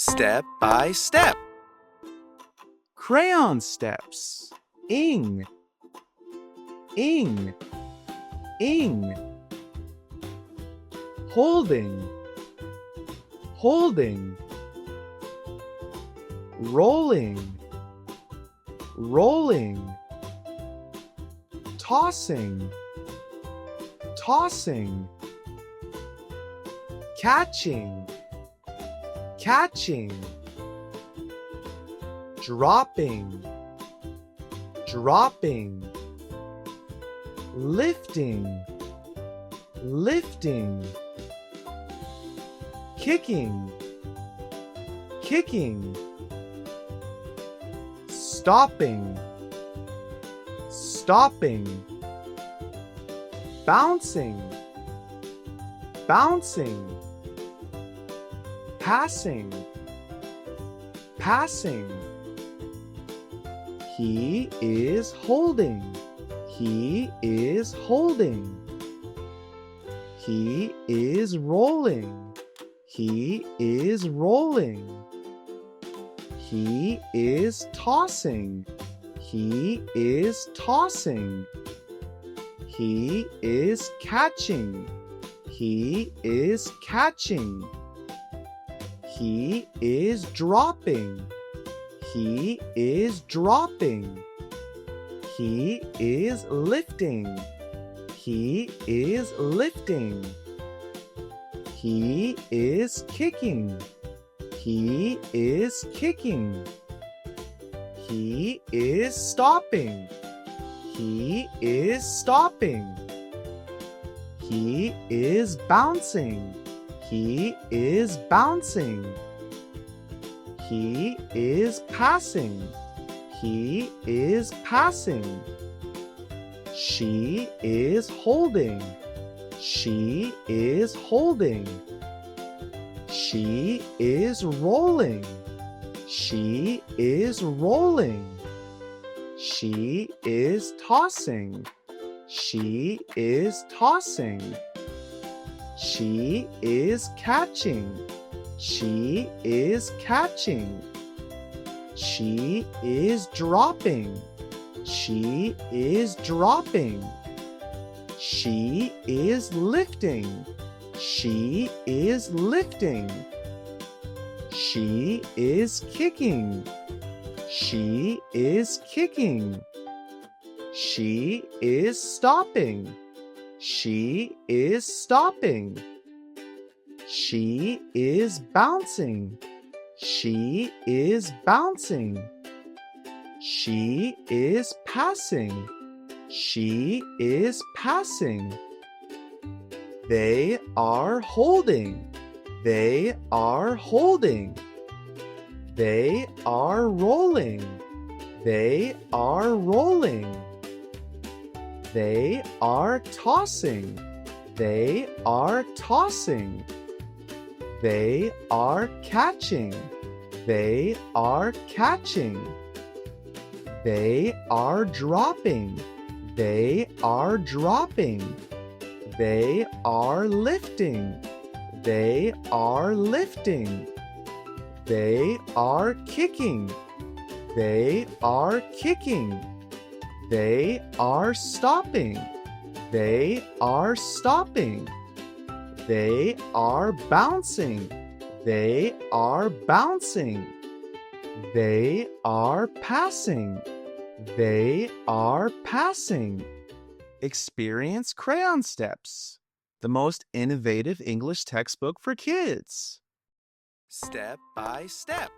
Step by step. Crayon steps. Ing, ing, ing. Holding, holding. Rolling, rolling. Tossing, tossing. Catching, catching. Dropping, dropping. Lifting, lifting. Kicking, kicking. Stopping, stopping. Bouncing, bouncing. Passing, passing. He is holding. He is holding. He is rolling. He is rolling. He is tossing. He is tossing. He is catching. He is catching. He is dropping. He is dropping. He is lifting. He is lifting. He is kicking. He is kicking. He is stopping. He is stopping. He is bouncing. He is bouncing. He is passing. He is passing. She is holding. She is holding. She is rolling. She is rolling. She is tossing. She is tossing. She is catching. She is catching. She is dropping. She is dropping. She is lifting. She is lifting. She is kicking. She is kicking. She is stopping. She is stopping. She is bouncing. She is bouncing. She is passing. She is passing. They are holding. They are holding. They are rolling. They are rolling. They are tossing. They are tossing. They are catching. They are catching. They are dropping. They are dropping. They are lifting. They are lifting. They are kicking. They are kicking. They are stopping. They are stopping. They are bouncing. They are bouncing. They are passing. They are passing. Experience Crayon Steps, the most innovative English textbook for kids. Step by step.